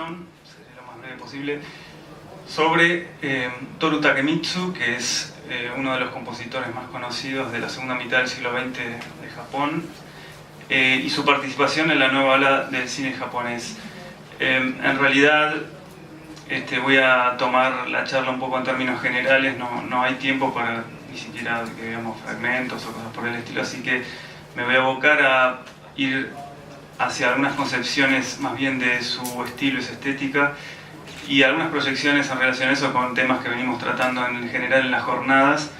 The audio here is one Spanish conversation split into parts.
seré lo más breve posible, sobre Toru Takemitsu, que es uno de los compositores más conocidos de la segunda mitad del siglo XX de Japón, y su participación en la nueva ola del cine japonés. En realidad voy a tomar la charla un poco en términos generales, no hay tiempo para ni siquiera que veamos fragmentos o cosas por el estilo, así que me voy a abocar a ir hacia algunas concepciones más bien de su estilo y su estética, y algunas proyecciones en relación a eso con temas que venimos tratando en general en las jornadas,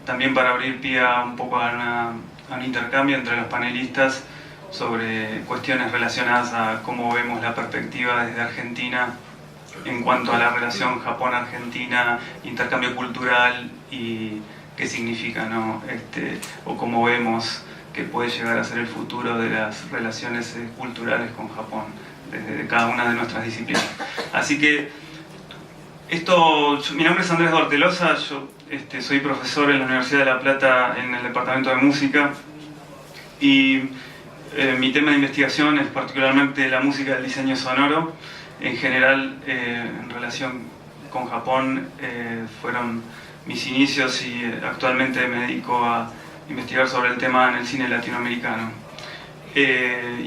también para abrir pie a un poco a un intercambio entre los panelistas sobre cuestiones relacionadas a cómo vemos la perspectiva desde Argentina en cuanto a la relación Japón-Argentina, intercambio cultural y qué significa, ¿no? O cómo vemos que puede llegar a ser el futuro de las relaciones culturales con Japón desde cada una de nuestras disciplinas. Así que mi nombre es Andrés Dortelosa, yo soy profesor en la Universidad de La Plata en el departamento de música, y mi tema de investigación es particularmente la música del diseño sonoro. En general, en relación con Japón, fueron mis inicios, y actualmente me dedico a investigar sobre el tema en el cine latinoamericano.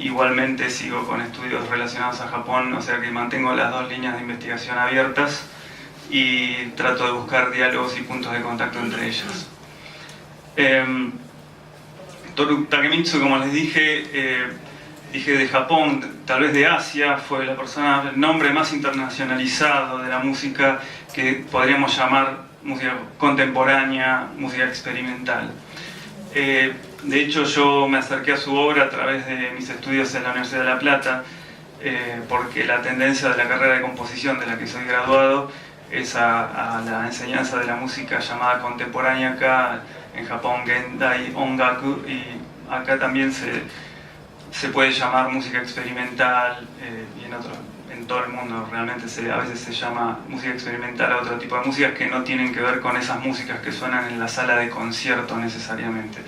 Igualmente sigo con estudios relacionados a Japón, o sea que mantengo las dos líneas de investigación abiertas y trato de buscar diálogos y puntos de contacto entre ellas. Toru Takemitsu, como les dije de Japón, tal vez de Asia, fue el nombre más internacionalizado de la música que podríamos llamar música contemporánea, música experimental. De hecho, yo me acerqué a su obra a través de mis estudios en la Universidad de La Plata, porque la tendencia de la carrera de composición de la que soy graduado es a la enseñanza de la música llamada contemporánea acá en Japón, Gendai Ongaku, y acá también se puede llamar música experimental, y en todo el mundo realmente a veces se llama música experimental a otro tipo de músicas que no tienen que ver con esas músicas que suenan en la sala de concierto necesariamente.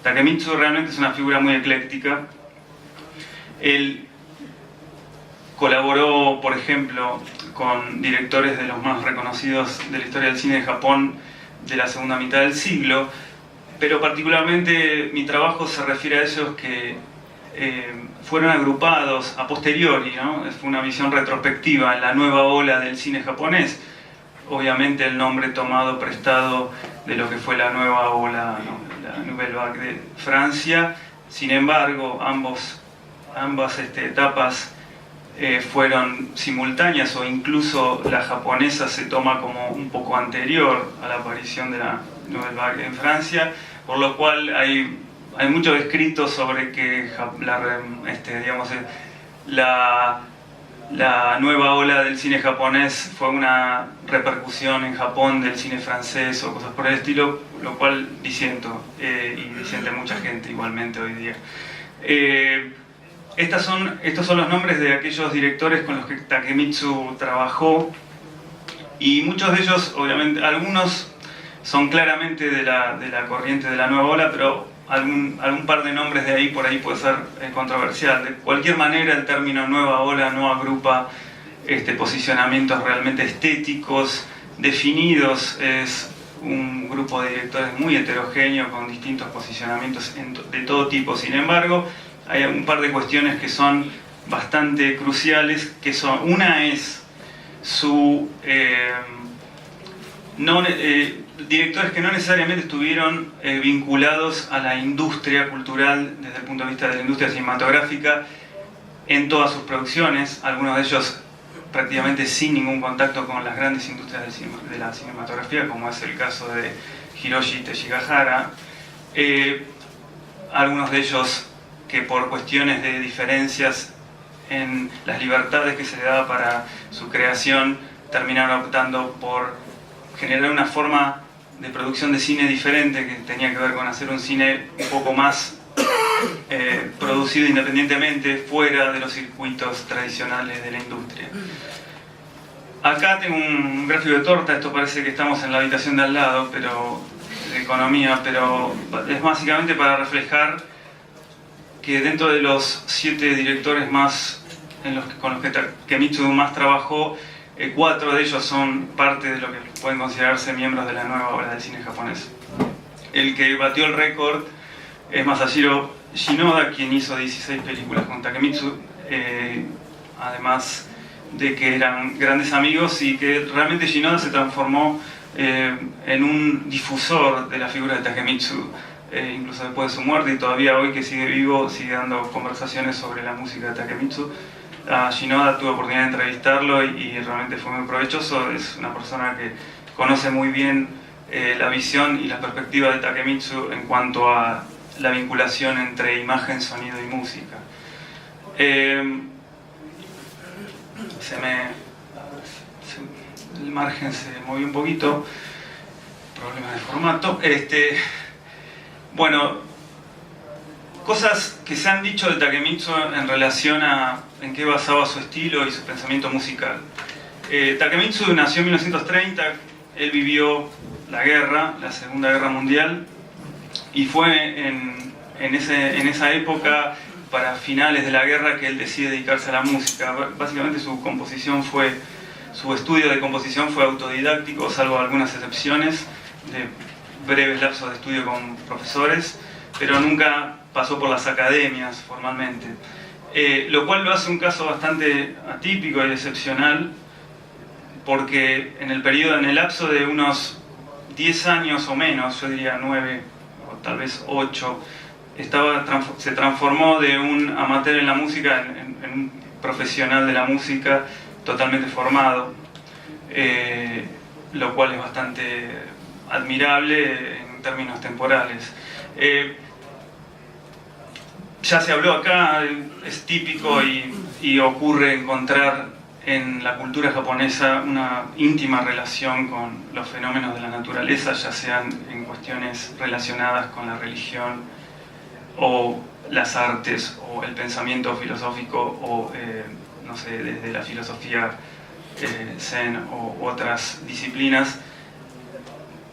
Takemitsu realmente es una figura muy ecléctica. Él colaboró, por ejemplo, con directores de los más reconocidos de la historia del cine de Japón de la segunda mitad del siglo, pero particularmente mi trabajo se refiere a ellos que fueron agrupados a posteriori, ¿no? Fue una visión retrospectiva en la nueva ola del cine japonés, obviamente el nombre tomado prestado de lo que fue la nueva ola, ¿no? La Nouvelle Vague de Francia. Sin embargo, ambas etapas fueron simultáneas, o incluso la japonesa se toma como un poco anterior a la aparición de la Nouvelle Vague en Francia, por lo cual hay mucho escrito sobre que la nueva ola del cine japonés fue una repercusión en Japón del cine francés o cosas por el estilo, lo cual disiento, y disiente mucha gente igualmente hoy día. Estos son los nombres de aquellos directores con los que Takemitsu trabajó, y muchos de ellos, obviamente, algunos son claramente de la corriente de la nueva ola, pero algún par de nombres de ahí por ahí puede ser controversial. De cualquier manera, el término nueva ola no agrupa posicionamientos realmente estéticos definidos. Es un grupo de directores muy heterogéneo con distintos posicionamientos de todo tipo. Sin embargo, hay un par de cuestiones que son bastante cruciales, una es su directores que no necesariamente estuvieron vinculados a la industria cultural desde el punto de vista de la industria cinematográfica en todas sus producciones, algunos de ellos prácticamente sin ningún contacto con las grandes industrias de la cinematografía, como es el caso de Hiroshi Teshigahara. Algunos de ellos que por cuestiones de diferencias en las libertades que se le daba para su creación terminaron optando por generar una forma de producción de cine diferente, que tenía que ver con hacer un cine un poco más producido independientemente, fuera de los circuitos tradicionales de la industria. Acá tengo un gráfico de torta, esto parece que estamos en la habitación de al lado, de economía, pero es básicamente para reflejar que dentro de los 7 directores más con los que Takemitsu más trabajó, 4 de ellos son parte de lo que pueden considerarse miembros de la nueva ola del cine japonés. El que batió el récord es Masahiro Shinoda, quien hizo 16 películas con Takemitsu, además de que eran grandes amigos, y que realmente Shinoda se transformó en un difusor de la figura de Takemitsu, incluso después de su muerte, y todavía hoy que sigue vivo sigue dando conversaciones sobre la música de Takemitsu. A Shinoda tuve oportunidad de entrevistarlo y realmente fue muy provechoso. Es una persona que conoce muy bien la visión y la perspectiva de Takemitsu en cuanto a la vinculación entre imagen, sonido y música. El margen se movió un poquito, problemas de formato. Bueno, cosas que se han dicho de Takemitsu en relación a en qué basaba su estilo y su pensamiento musical. Takemitsu nació en 1930, él vivió la guerra, la Segunda Guerra Mundial, y fue en esa época, para finales de la guerra, que él decide dedicarse a la música. Básicamente su estudio de composición fue autodidáctico, salvo algunas excepciones de breves lapsos de estudio con profesores, pero nunca pasó por las academias formalmente, lo cual lo hace un caso bastante atípico y excepcional, porque en el lapso de unos 10 años o menos, yo diría 9 o tal vez 8, se transformó de un amateur en la música en un profesional de la música totalmente formado, lo cual es bastante admirable en términos temporales. Ya se habló acá, es típico y ocurre encontrar en la cultura japonesa una íntima relación con los fenómenos de la naturaleza, ya sean en cuestiones relacionadas con la religión o las artes o el pensamiento filosófico o no sé, desde la filosofía zen o otras disciplinas.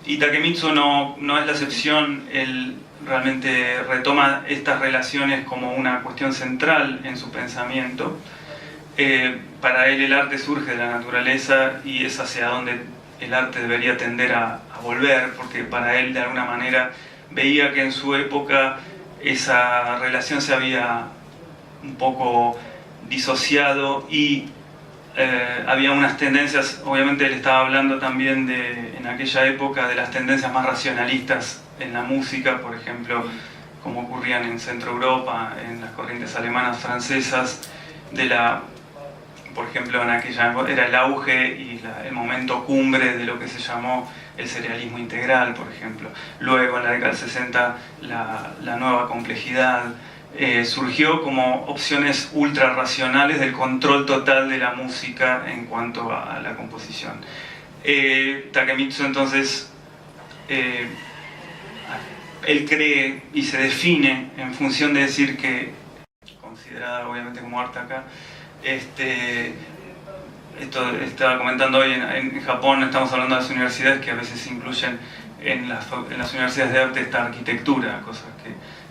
Y Takemitsu no es la excepción. Él realmente retoma estas relaciones como una cuestión central en su pensamiento. Para él el arte surge de la naturaleza y es hacia donde el arte debería tender a volver, porque para él de alguna manera veía que en su época esa relación se había un poco disociado y había unas tendencias. Obviamente él estaba hablando también en aquella época de las tendencias más racionalistas en la música, por ejemplo, como ocurrían en Centro Europa, en las corrientes alemanas, francesas, por ejemplo, en aquella era el auge y el momento cumbre de lo que se llamó el serialismo integral, por ejemplo. Luego, en la década del 60, la nueva complejidad surgió como opciones ultra racionales del control total de la música en cuanto a la composición. Takemitsu, entonces, él cree y se define en función de decir que, considerada obviamente como arte acá, esto estaba comentando hoy, en Japón estamos hablando de las universidades que a veces incluyen en las universidades de arte esta arquitectura, cosas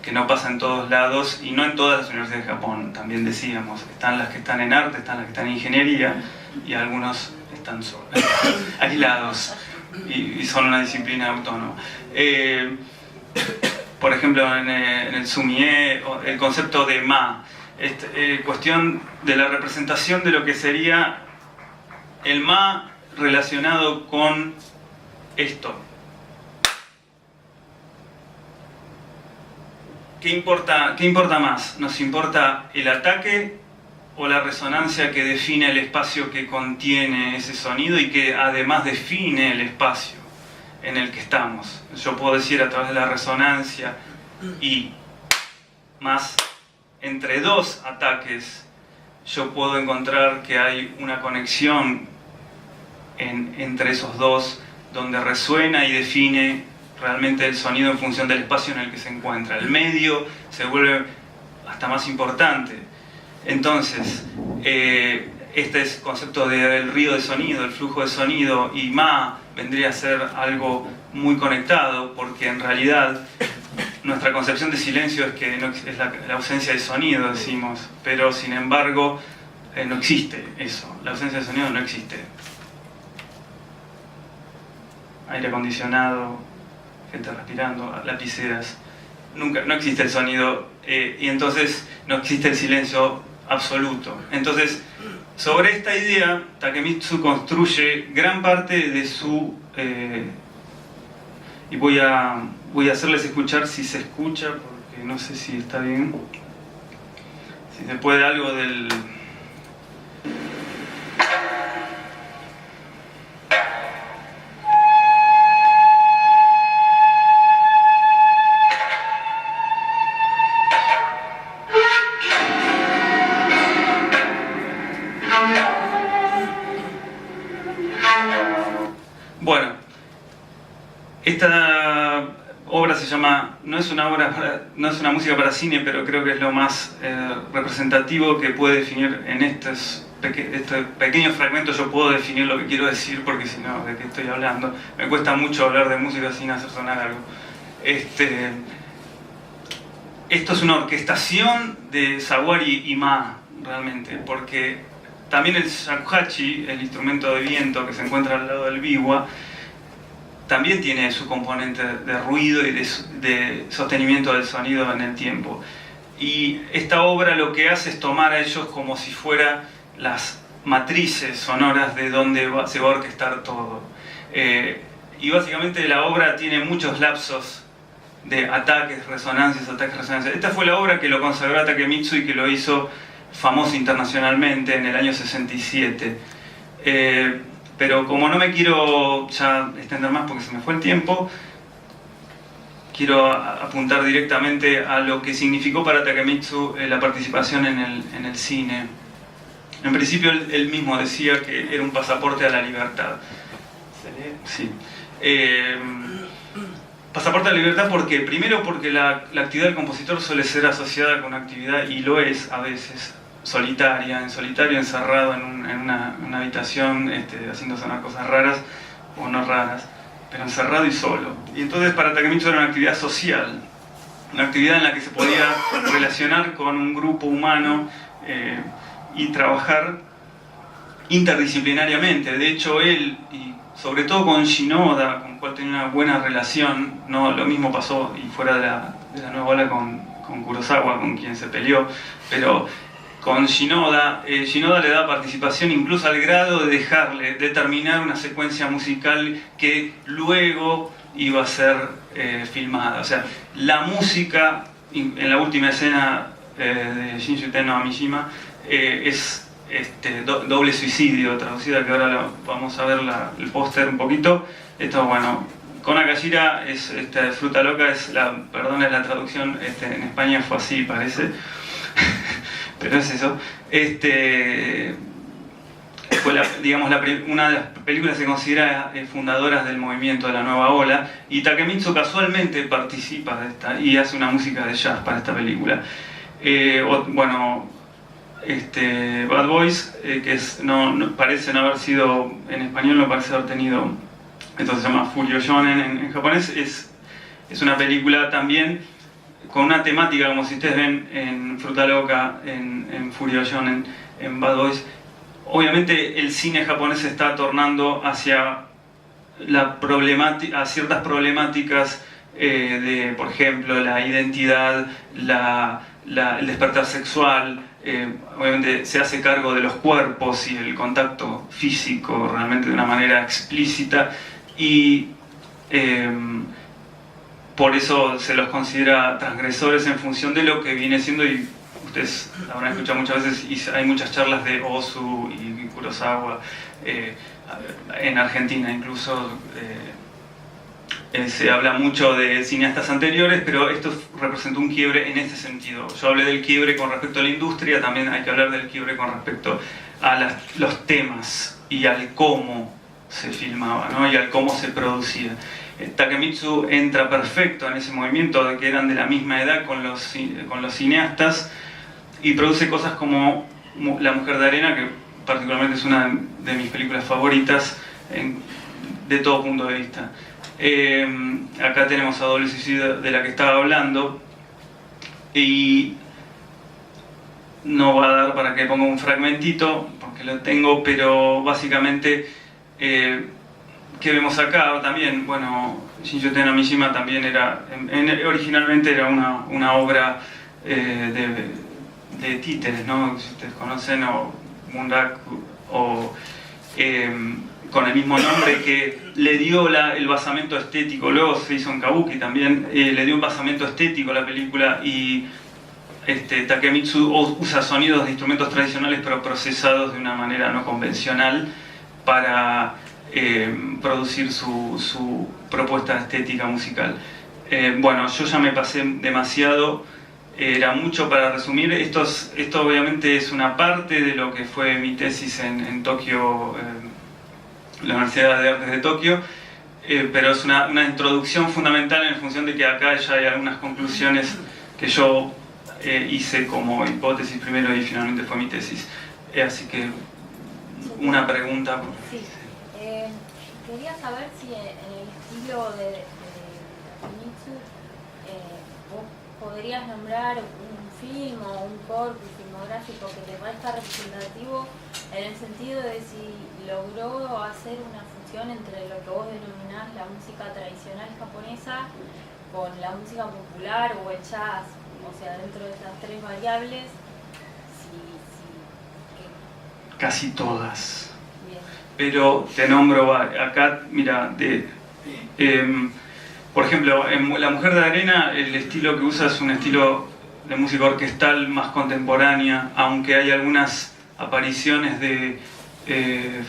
que no pasa en todos lados y no en todas las universidades de Japón. También decíamos, están las que están en arte, están las que están en ingeniería y algunos están aislados y son una disciplina autónoma. Por ejemplo, en el Sumie, el concepto de ma, cuestión de la representación de lo que sería el ma relacionado con esto. ¿Qué importa más? ¿Nos importa el ataque o la resonancia que define el espacio que contiene ese sonido y que además define el espacio en el que estamos? Yo puedo decir a través de la resonancia y más entre dos ataques, yo puedo encontrar que hay una conexión entre esos dos, donde resuena y define realmente el sonido en función del espacio en el que se encuentra. El medio se vuelve hasta más importante. Entonces, este es el concepto del río de sonido, el flujo de sonido, y ma vendría a ser algo muy conectado, porque en realidad nuestra concepción de silencio es que no, es la ausencia de sonido, decimos, pero sin embargo no existe eso, la ausencia de sonido no existe. Aire acondicionado, gente respirando, lapiceras, no existe el sonido, y entonces no existe el silencio absoluto. Entonces, sobre esta idea, Takemitsu construye gran parte de su... y voy a hacerles escuchar si se escucha, porque no sé si está bien, si se puede algo del... Bueno, esta obra se llama, no es una música para cine, pero creo que es lo más representativo que puede definir en este pequeño fragmento. Yo puedo definir lo que quiero decir, porque si no, ¿de qué estoy hablando? Me cuesta mucho hablar de música sin hacer sonar algo. Esto es una orquestación de Sawari y Ma, realmente, porque también el shakuhachi, el instrumento de viento que se encuentra al lado del biwa, también tiene su componente de ruido y de sostenimiento del sonido en el tiempo. Y esta obra lo que hace es tomar a ellos como si fueran las matrices sonoras de donde se va a orquestar todo. Y básicamente la obra tiene muchos lapsos de ataques, resonancias. Esta fue la obra que lo consagró a Takemitsu y que lo hizo famoso internacionalmente en el año 67. Pero como no me quiero ya extender más porque se me fue el tiempo, quiero apuntar directamente a lo que significó para Takemitsu la participación en el cine. En principio él mismo decía que era un pasaporte a la libertad. ¿Se lee? Sí. Pasaporte a la libertad porque, primero porque la actividad del compositor suele ser asociada con una actividad, y lo es a veces, solitario, encerrado en una habitación, haciendo sonar cosas raras o no raras, pero encerrado y solo. Y entonces para Takemitsu era una actividad social, una actividad en la que se podía relacionar con un grupo humano y trabajar interdisciplinariamente. De hecho, él, y sobre todo con Shinoda, con el cual tenía una buena relación, no lo mismo pasó y fuera de la nueva ola con Kurosawa, con quien se peleó, pero con Shinoda le da participación incluso al grado de dejarle determinar una secuencia musical que luego iba a ser filmada. O sea, la música en la última escena de Shinjuiten no Amishima es doble suicidio, traducida, que ahora vamos a ver el póster un poquito. Esto, bueno, Kon Akashira es fruta loca, perdón, es la traducción, en España fue así, parece. Pero es eso. Fue una de las películas que se considera fundadoras del movimiento de la nueva ola, y Takemitsu casualmente participa de esta y hace una música de jazz para esta película. Bad Boys, que parece no haber sido, en español no parece haber tenido, entonces se llama Furio Shonen en japonés, es una película también con una temática, como si ustedes ven en Fruta Loca, en Furio Shonen, en Bad Boys. Obviamente el cine japonés se está tornando hacia a ciertas problemáticas de, por ejemplo, la identidad, el despertar sexual. Obviamente se hace cargo de los cuerpos y el contacto físico realmente de una manera explícita, y por eso se los considera transgresores en función de lo que viene siendo, y ustedes habrán escuchado muchas veces, y hay muchas charlas de Ozu y Kurosawa, en Argentina incluso se habla mucho de cineastas anteriores, pero esto representó un quiebre en ese sentido. Yo hablé del quiebre con respecto a la industria, también hay que hablar del quiebre con respecto a los temas y al cómo se filmaba, ¿no? Y al cómo se producía. Takemitsu entra perfecto en ese movimiento, de que eran de la misma edad con los cineastas, y produce cosas como La Mujer de Arena, que particularmente es una de mis películas favoritas de todo punto de vista. Acá tenemos a Doble Suicidio, de la que estaba hablando, y no va a dar para que ponga un fragmentito, porque lo tengo, pero básicamente, ¿qué vemos acá? También, bueno, Shinjō no Mishima también era, originalmente era una obra de títeres, ¿no? Si ustedes conocen, o Munraku, o con el mismo nombre, que le dio el basamento estético. Luego se hizo en Kabuki también, le dio un basamento estético a la película, y Takemitsu usa sonidos de instrumentos tradicionales pero procesados de una manera no convencional para producir su propuesta estética musical. Bueno, yo ya me pasé demasiado, era mucho para resumir. Esto obviamente es una parte de lo que fue mi tesis en Tokio, la Universidad de Artes de Tokio, pero es una introducción fundamental en función de que acá ya hay algunas conclusiones que yo hice como hipótesis primero y finalmente fue mi tesis. Así que una pregunta. Sí. Quería saber si en el estilo de Takemitsu vos podrías nombrar un film o un corpus filmográfico que te parezca representativo, en el sentido de si logró hacer una fusión entre lo que vos denominás la música tradicional japonesa con la música popular o el jazz. O sea, dentro de estas tres variables, Casi todas. Bien. Pero te nombro acá, mira, por ejemplo, en La Mujer de Arena el estilo que usa es un estilo de música orquestal más contemporánea, aunque hay algunas apariciones de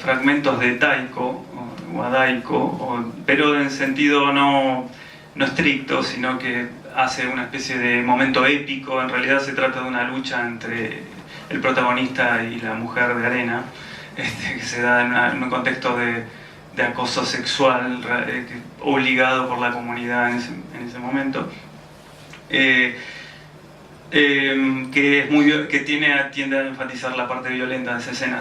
fragmentos de taiko o wadaiko, pero en sentido no estricto, sino que hace una especie de momento épico. En realidad se trata de una lucha entre el protagonista y la mujer de arena, que se da en un contexto de acoso sexual obligado por la comunidad en ese momento, que tiende a enfatizar la parte violenta de esa escena.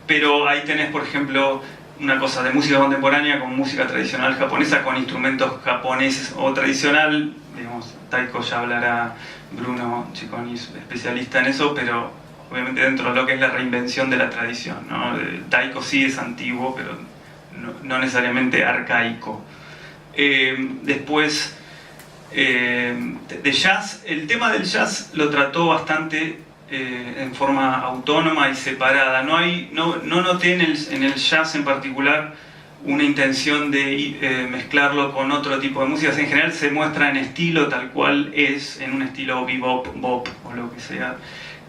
Pero ahí tenés, por ejemplo, una cosa de música contemporánea con música tradicional japonesa, con instrumentos japoneses o tradicional, digamos, taiko ya hablará Bruno Cicconi, especialista en eso, pero obviamente dentro de lo que es la reinvención de la tradición, ¿no? El taiko sí es antiguo, pero no necesariamente arcaico. Después, de jazz, el tema del jazz lo trató bastante en forma autónoma y separada. No noté en el jazz en particular una intención de mezclarlo con otro tipo de músicas. En general se muestra en estilo tal cual es, en un estilo bebop, bop o lo que sea,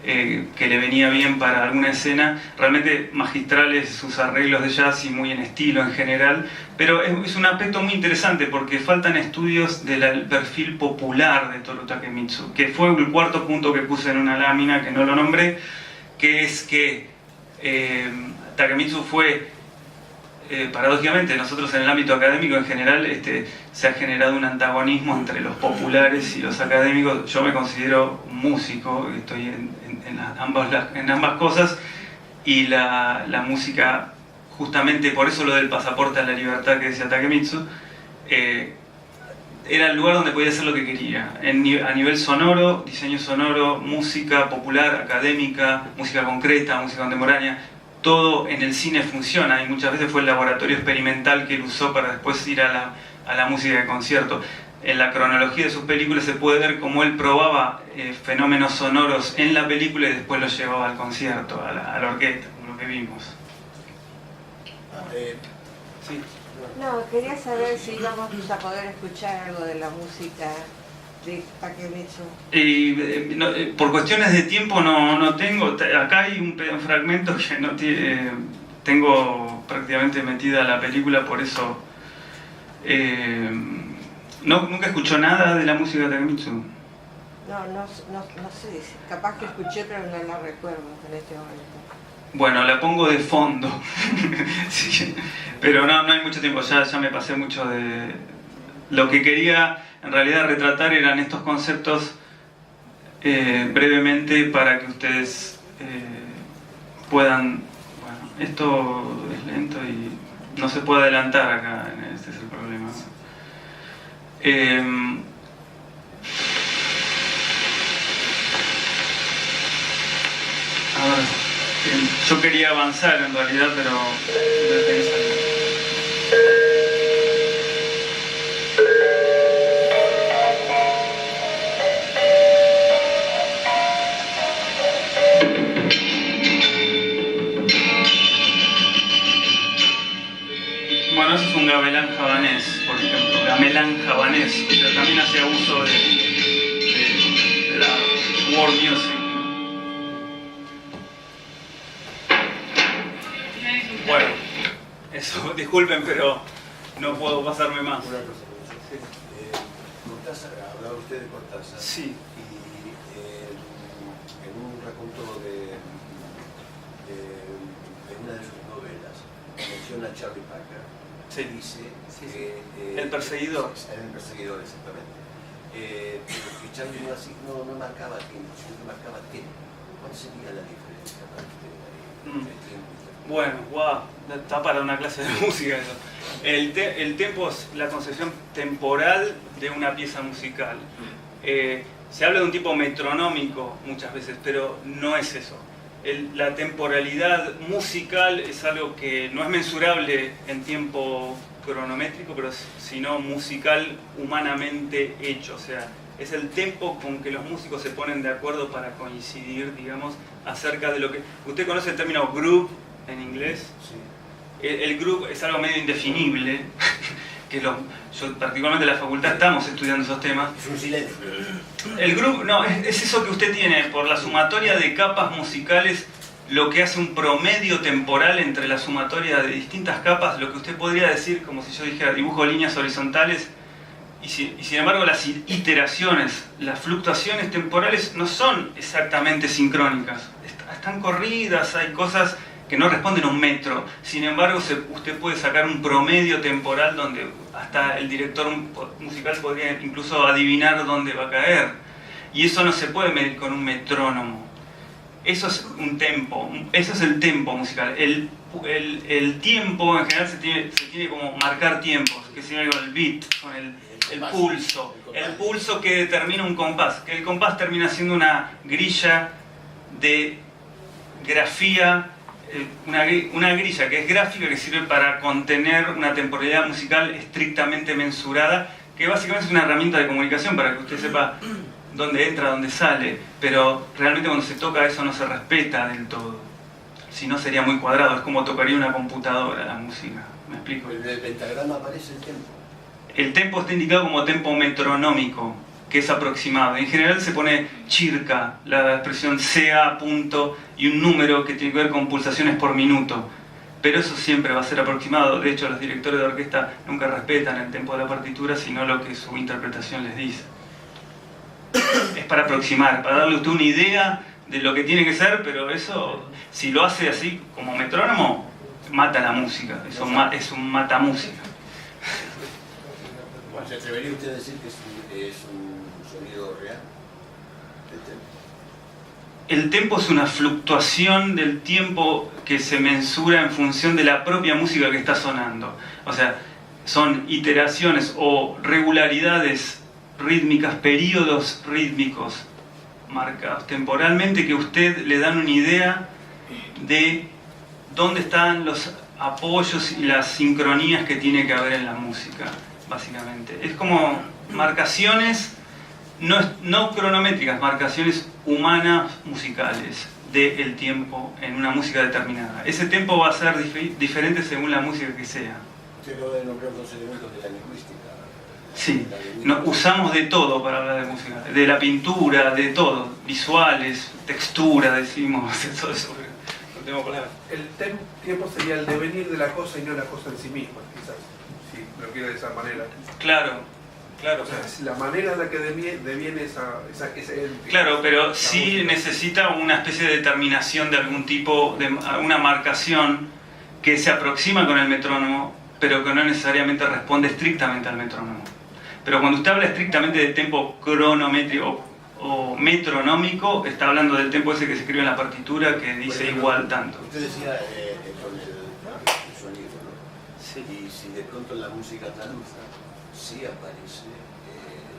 que le venía bien para alguna escena. Realmente magistrales sus arreglos de jazz y muy en estilo en general, pero es un aspecto muy interesante porque faltan estudios del perfil popular de Toru Takemitsu, que fue el cuarto punto que puse en una lámina que no lo nombré, que es que Takemitsu fue, paradójicamente, nosotros en el ámbito académico en general se ha generado un antagonismo entre los populares y los académicos. Yo me considero un músico, estoy en ambas cosas, y la música, justamente por eso lo del pasaporte a la libertad que decía Takemitsu, era el lugar donde podía hacer lo que quería, a nivel sonoro, diseño sonoro, música popular, académica, música concreta, música contemporánea. Todo en el cine funciona y muchas veces fue el laboratorio experimental que él usó para después ir a la música de concierto. En la cronología de sus películas se puede ver cómo él probaba fenómenos sonoros en la película y después los llevaba al concierto, a la orquesta, como lo que vimos. Sí. No, quería saber si íbamos a poder escuchar algo de la música de Takemitsu. Por cuestiones de tiempo no tengo. Acá hay un fragmento que no tiene, tengo prácticamente metida la película, por eso nunca escuchó nada de la música de Takemitsu. No sé, capaz que escuché pero no la recuerdo en este momento. Bueno, la pongo de fondo. Sí, pero no hay mucho tiempo, ya me pasé mucho de... Lo que quería en realidad retratar eran estos conceptos brevemente para que ustedes puedan... Bueno, esto es lento y no se puede adelantar acá, este es el problema. Yo quería avanzar en realidad, pero me tenés ahí. Bueno, eso es un gamelán javanés, por ejemplo. Gamelán javanés, o sea, también hacía uso de la world music. Bueno, eso, disculpen, pero no puedo pasarme más. Una cosa, sí. Cortázar, hablaba usted de Cortázar. Sí. Y en un raconto de una de sus novelas, menciona a Charlie Parker. Sí. Dice Sí. que... El perseguidor. El perseguidor, exactamente. Que Charlie no marcaba tiempo, sino que marcaba tiempo. ¿Cuál sería la diferencia para usted ahí, entre tiempo y tiempo? Bueno, wow, está para una clase de música eso. El tempo es la concepción temporal de una pieza musical. Se habla de un tipo metronómico muchas veces, pero no es eso. La temporalidad musical es algo que no es mensurable en tiempo cronométrico, pero sino musical humanamente hecho. O sea, es el tempo con que los músicos se ponen de acuerdo para coincidir, digamos, acerca de lo que... ¿Usted conoce el término groove en inglés? Sí. El groove es algo medio indefinible, que yo particularmente en la facultad estamos estudiando esos temas. Es un silencio. El groove, no, es eso que usted tiene por la sumatoria de capas musicales, lo que hace un promedio temporal entre la sumatoria de distintas capas, lo que usted podría decir, como si yo dijera, dibujo líneas horizontales, y sin embargo las iteraciones, las fluctuaciones temporales no son exactamente sincrónicas, están corridas, hay cosas que no responden a un metro. Sin embargo, usted puede sacar un promedio temporal donde hasta el director musical podría incluso adivinar dónde va a caer. Y eso no se puede medir con un metrónomo. Eso es un tempo, eso es el tempo musical. El tiempo en general se tiene como marcar tiempos, que se llama el beat, con el pulso. El pulso que determina un compás, que el compás termina siendo una grilla de grafía, una grilla que es gráfica, que sirve para contener una temporalidad musical estrictamente mensurada, que básicamente es una herramienta de comunicación para que usted sepa dónde entra, dónde sale, pero realmente cuando se toca eso no se respeta del todo, si no sería muy cuadrado, es como tocaría una computadora la música, ¿me explico? En el pentagrama aparece el tempo. El tempo está indicado como tempo metronómico, que es aproximado. En general se pone circa, la expresión CA punto y un número que tiene que ver con pulsaciones por minuto. Pero eso siempre va a ser aproximado. De hecho, los directores de orquesta nunca respetan el tempo de la partitura, sino lo que su interpretación les dice. Es para aproximar, para darle a usted una idea de lo que tiene que ser, pero eso, si lo hace así como metrónomo, mata la música. Eso es un matamúsica. ¿Se atrevería usted a decir que es un sonido real del tempo? El tempo es una fluctuación del tiempo que se mensura en función de la propia música que está sonando. O sea, son iteraciones o regularidades rítmicas, periodos rítmicos marcados temporalmente que a usted le dan una idea de dónde están los apoyos y las sincronías que tiene que haber en la música, básicamente. Es como marcaciones no cronométricas, marcaciones humanas musicales del tiempo en una música determinada. Ese tiempo va a ser diferente según la música que sea. Usted acaba de nombrar dos elementos de la lingüística. Sí, usamos de todo para hablar de música, de la pintura, de todo, visuales, textura, decimos, todo eso. No tengo palabras. El tiempo sería el devenir de la cosa y no la cosa en sí misma, quizás, si lo quiere de esa manera. Claro, O sea, es la manera en la que deviene ese ente. claro, pero sí necesita una especie de determinación de algún tipo, de una marcación que se aproxima con el metrónomo, pero que no necesariamente responde estrictamente al metrónomo. Pero cuando usted habla estrictamente de tempo cronométrico o metronómico, está hablando del tempo ese que se escribe en la partitura, que dice igual tanto. Usted decía con el sonido, ¿no? Sí. Y si de pronto en la música andaluza sí aparece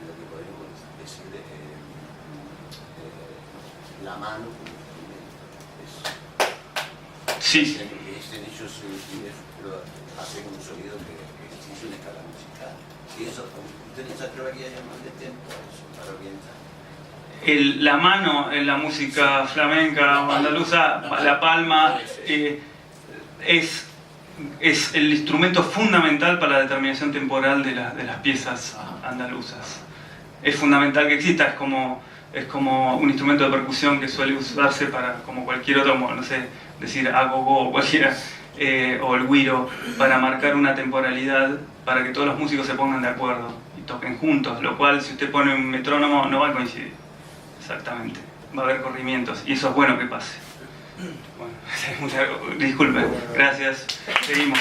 lo que podríamos decir la mano como instrumento. Sí. Ellos hacen un sonido que exige una escala musical. Y eso, ¿usted no se atrevería a llamarle tempo a eso, para orientar? La mano en la música flamenca o andaluza, la palma, es el instrumento fundamental para la determinación temporal de las piezas andaluzas. Es fundamental que exista, es como un instrumento de percusión que suele usarse para, como cualquier otro, no sé, decir agogó o cualquiera, o el güiro, para marcar una temporalidad, para que todos los músicos se pongan de acuerdo y toquen juntos, lo cual si usted pone un metrónomo no va a coincidir, exactamente, va a haber corrimientos y eso es bueno que pase. Bueno, disculpe, gracias, seguimos.